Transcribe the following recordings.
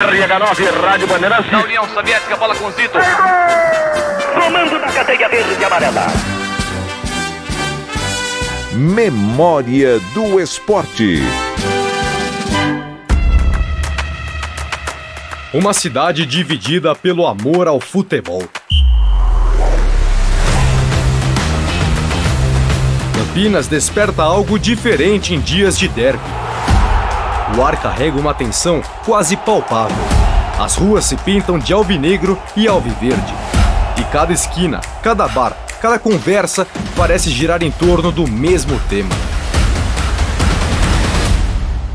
RH9, Rádio Bandeirantes. Da União Soviética, bola com Zito. Comando da cadeia verde e amarela. Memória do Esporte. Uma cidade dividida pelo amor ao futebol. Campinas desperta algo diferente em dias de derby. O ar carrega uma tensão quase palpável. As ruas se pintam de alvinegro e alviverde. E cada esquina, cada bar, cada conversa parece girar em torno do mesmo tema.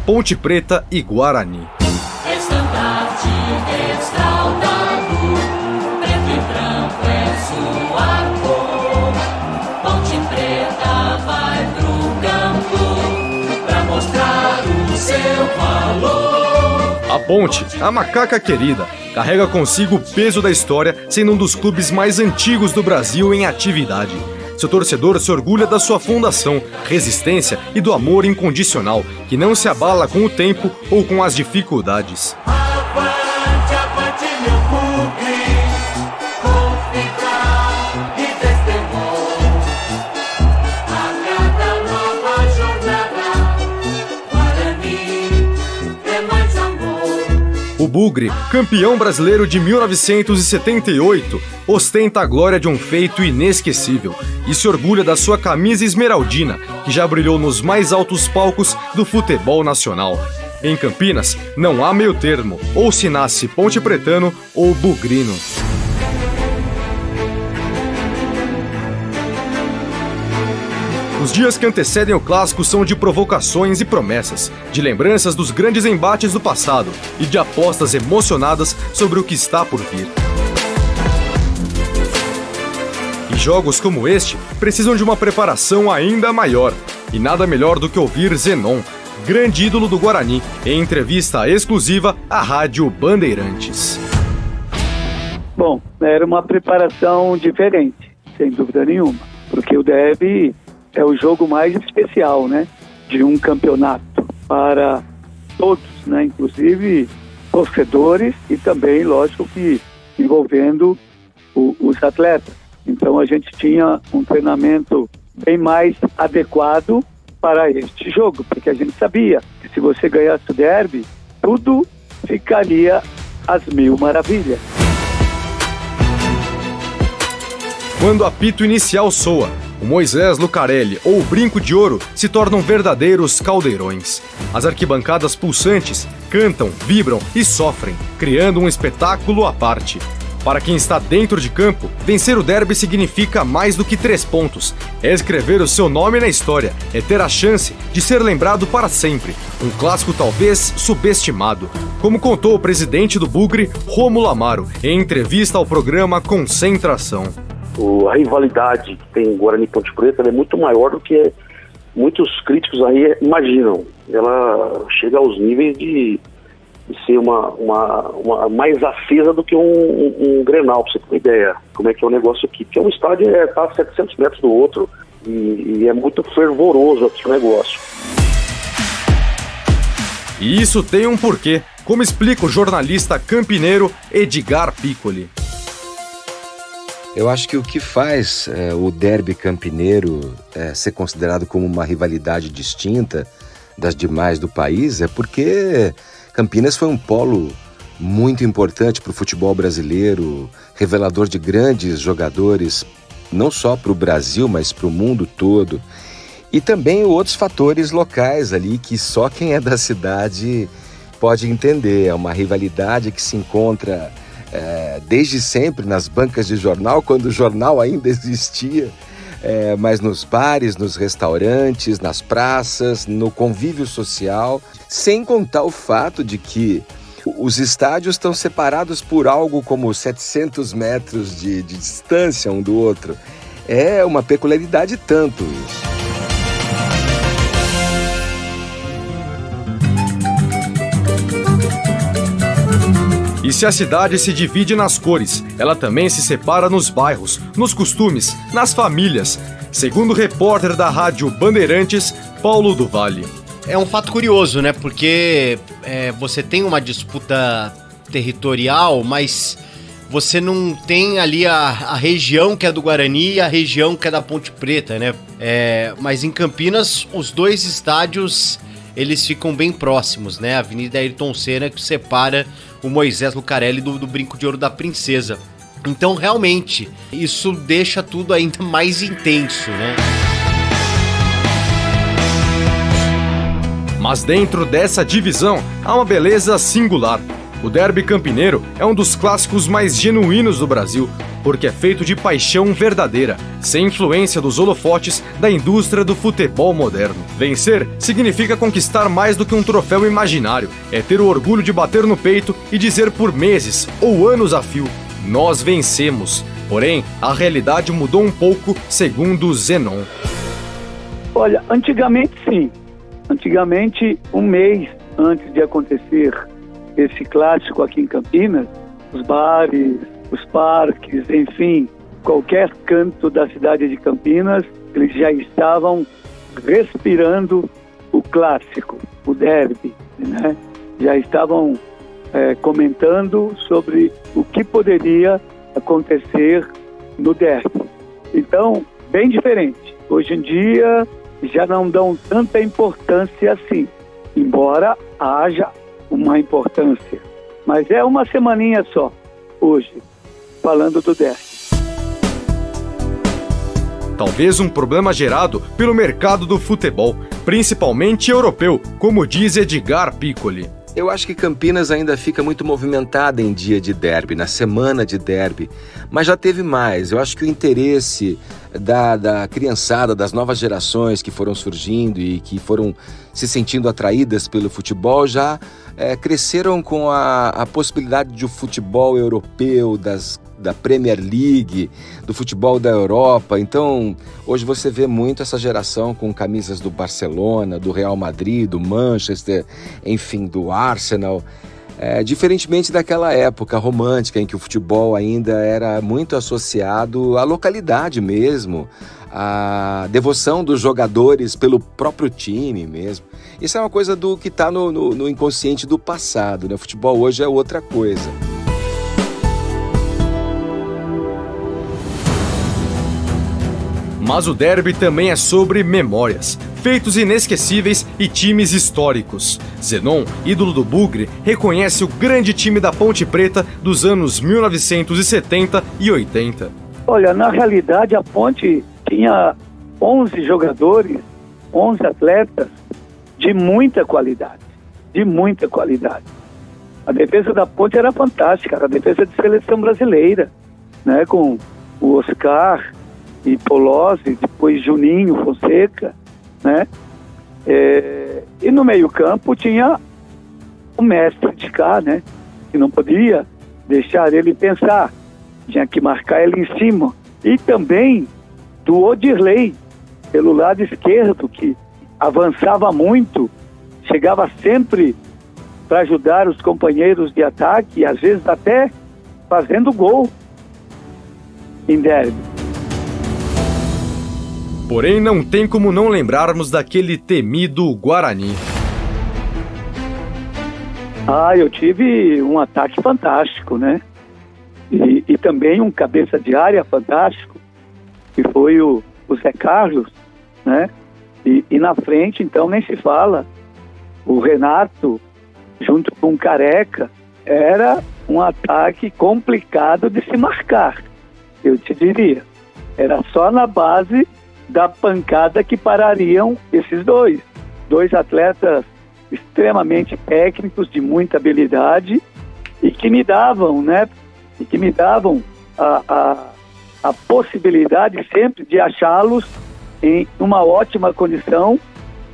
Ponte Preta e Guarani. Estandarte desfraldado, preto e branco é sua cor. Ponte Preta vai pro campo pra mostrar o seu valor. A Ponte, a macaca querida, carrega consigo o peso da história, sendo um dos clubes mais antigos do Brasil em atividade. Seu torcedor se orgulha da sua fundação, resistência e do amor incondicional, que não se abala com o tempo ou com as dificuldades. Avante, avante, meu clube, confiar e destemor. A cada nova jornada, Guarani é mais amor. O Bugre, campeão brasileiro de 1978, ostenta a glória de um feito inesquecível e se orgulha da sua camisa esmeraldina, que já brilhou nos mais altos palcos do futebol nacional. Em Campinas, não há meio termo, ou se nasce ponte pretano ou bugrino. Os dias que antecedem o clássico são de provocações e promessas, de lembranças dos grandes embates do passado e de apostas emocionadas sobre o que está por vir. E jogos como este precisam de uma preparação ainda maior, e nada melhor do que ouvir Zenon, grande ídolo do Guarani, em entrevista exclusiva à Rádio Bandeirantes. Bom, era uma preparação diferente, sem dúvida nenhuma, porque o derby é o jogo mais especial, né, de um campeonato para todos, né, inclusive torcedores e também, lógico, que envolvendo os atletas. Então a gente tinha um treinamento bem mais adequado para este jogo, porque a gente sabia que se você ganhasse o derby, tudo ficaria às mil maravilhas. Quando o apito inicial soa, o Moisés Lucarelli ou o Brinco de Ouro se tornam verdadeiros caldeirões. As arquibancadas pulsantes cantam, vibram e sofrem, criando um espetáculo à parte. Para quem está dentro de campo, vencer o derby significa mais do que 3 pontos. É escrever o seu nome na história, é ter a chance de ser lembrado para sempre. Um clássico talvez subestimado. Como contou o presidente do Bugre, Rômulo Amaro, em entrevista ao programa Concentração. A rivalidade que tem Guarani e Ponte Preta é muito maior do que muitos críticos aí imaginam. Ela chega aos níveis de ser uma mais acesa do que um Grenal, pra você ter uma ideia como é que é o negócio aqui. Porque um estádio está a 700 metros do outro e é muito fervoroso aqui o negócio. E isso tem um porquê, como explica o jornalista campineiro Edgar Piccoli. Eu acho que o que faz o derby campineiro ser considerado como uma rivalidade distinta das demais do país é porque Campinas foi um polo muito importante para o futebol brasileiro, revelador de grandes jogadores, não só para o Brasil, mas para o mundo todo. E também outros fatores locais ali que só quem é da cidade pode entender. É uma rivalidade que se encontra desde sempre nas bancas de jornal, quando o jornal ainda existia, mas nos bares, nos restaurantes, nas praças, no convívio social, sem contar o fato de que os estádios estão separados por algo como 700 metros de distância um do outro. É uma peculiaridade tanto isso. E se a cidade se divide nas cores, ela também se separa nos bairros, nos costumes, nas famílias. Segundo o repórter da Rádio Bandeirantes, Paulo do Vale. É um fato curioso, né? Porque você tem uma disputa territorial, mas você não tem ali a região que é do Guarani e a região que é da Ponte Preta, né? Mas em Campinas, os dois estádios, eles ficam bem próximos, né? A Avenida Ayrton Senna, que separa o Moisés Lucarelli do Brinco de Ouro da Princesa. Então, realmente, isso deixa tudo ainda mais intenso, né? Mas dentro dessa divisão, há uma beleza singular. O derby campineiro é um dos clássicos mais genuínos do Brasil, porque é feito de paixão verdadeira, sem influência dos holofotes da indústria do futebol moderno. Vencer significa conquistar mais do que um troféu imaginário. É ter o orgulho de bater no peito e dizer por meses ou anos a fio: nós vencemos. Porém, a realidade mudou um pouco, segundo Zenon. Olha, antigamente sim. Antigamente, um mês antes de acontecer esse clássico aqui em Campinas, os bares, os parques, enfim, qualquer canto da cidade de Campinas, eles já estavam respirando o clássico, o derby, né? Já estavam comentando sobre o que poderia acontecer no derby. Então, bem diferente. Hoje em dia, já não dão tanta importância assim, embora haja uma importância. Mas é uma semaninha só, hoje, falando do derby. Talvez um problema gerado pelo mercado do futebol, principalmente europeu, como diz Edgar Piccoli. Eu acho que Campinas ainda fica muito movimentada em dia de derby, na semana de derby, mas já teve mais. Eu acho que o interesse da criançada, das novas gerações que foram surgindo e que foram se sentindo atraídas pelo futebol já cresceram com a possibilidade de o futebol europeu, da Premier League, do futebol da Europa. Então, hoje você vê muito essa geração com camisas do Barcelona, do Real Madrid, do Manchester, enfim, do Arsenal. Diferentemente daquela época romântica em que o futebol ainda era muito associado à localidade mesmo, à devoção dos jogadores pelo próprio time mesmo. Isso é uma coisa do que está no inconsciente do passado, né? O futebol hoje é outra coisa. Mas o derby também é sobre memórias, feitos inesquecíveis e times históricos. Zenon, ídolo do Bugre, reconhece o grande time da Ponte Preta dos anos 1970 e 80. Olha, na realidade a Ponte tinha 11 jogadores, 11 atletas de muita qualidade, A defesa da Ponte era fantástica, era a defesa de seleção brasileira, né, com o Oscar e Polozzi, depois Juninho, Fonseca, né? E no meio-campo tinha o mestre de cá, né? Que não podia deixar ele pensar, tinha que marcar ele em cima. E também do Odirley, pelo lado esquerdo, que avançava muito, chegava sempre para ajudar os companheiros de ataque, e às vezes até fazendo gol em derby. Porém, não tem como não lembrarmos daquele temido Guarani. Eu tive um ataque fantástico, né? E também um cabeça de área fantástico, que foi o Zé Carlos, né? E na frente, então, nem se fala. O Renato, junto com o Careca, era um ataque complicado de se marcar, eu te diria. Era só na base da pancada que parariam esses dois atletas extremamente técnicos, de muita habilidade, e que me davam, né? E que me davam a possibilidade sempre de achá-los em uma ótima condição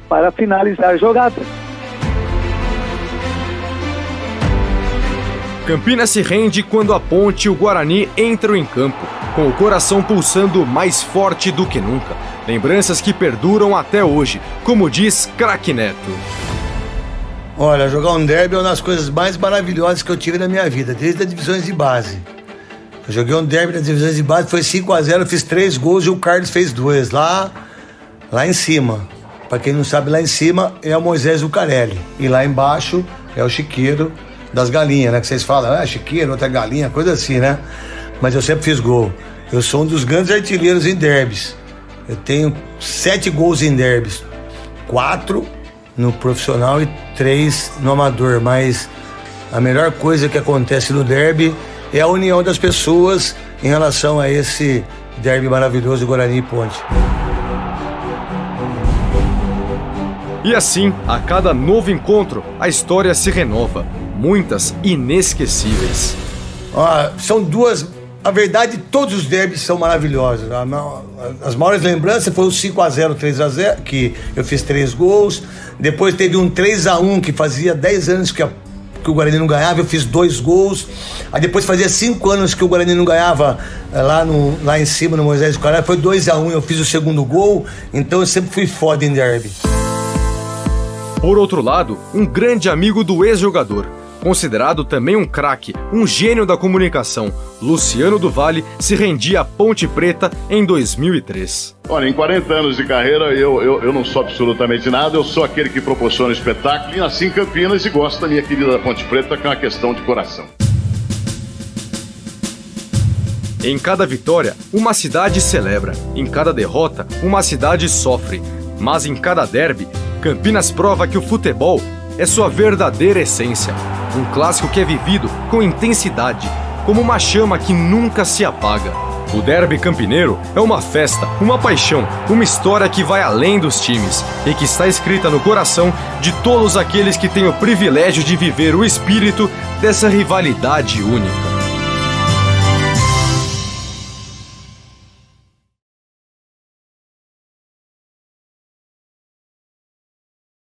para finalizar jogadas. Campinas se rende quando a Ponte e o Guarani entram em campo, com o coração pulsando mais forte do que nunca. Lembranças que perduram até hoje, como diz Craque Neto. Olha, jogar um derby é uma das coisas mais maravilhosas que eu tive na minha vida, desde as divisões de base. Eu joguei um derby nas divisões de base, foi 5-0, eu fiz 3 gols e o Carlos fez 2, lá em cima. Pra quem não sabe, lá em cima é o Moisés Lucarelli, e lá embaixo é o Chiqueiro, das galinhas, né? Que vocês falam, chiqueiro, outra galinha, coisa assim, né? Mas eu sempre fiz gol. Eu sou um dos grandes artilheiros em derbys. Eu tenho 7 gols em derbys. 4 no profissional e 3 no amador. Mas a melhor coisa que acontece no derby é a união das pessoas em relação a esse derby maravilhoso do Guarani e Ponte. E assim, a cada novo encontro, a história se renova. Muitas inesquecíveis. São duas... A verdade, todos os derbys são maravilhosos. As maiores lembranças foi o 5-0, 3-0, que eu fiz 3 gols. Depois teve um 3-1, que fazia 10 anos que o Guarani não ganhava, eu fiz 2 gols. Aí depois fazia 5 anos que o Guarani não ganhava lá em cima, no Moisés do Caralho. Foi 2-1, eu fiz o segundo gol. Então eu sempre fui foda em derby. Por outro lado, um grande amigo do ex-jogador, considerado também um craque, um gênio da comunicação, Luciano do Vale se rendia à Ponte Preta em 2003. Olha, em 40 anos de carreira eu não sou absolutamente nada, eu sou aquele que proporciona espetáculo e nasci em Campinas e gosto da minha querida Ponte Preta, que é uma questão de coração. Em cada vitória, uma cidade celebra, em cada derrota, uma cidade sofre, mas em cada derby, Campinas prova que o futebol é sua verdadeira essência. Um clássico que é vivido com intensidade, como uma chama que nunca se apaga. O derby campineiro é uma festa, uma paixão, uma história que vai além dos times e que está escrita no coração de todos aqueles que têm o privilégio de viver o espírito dessa rivalidade única.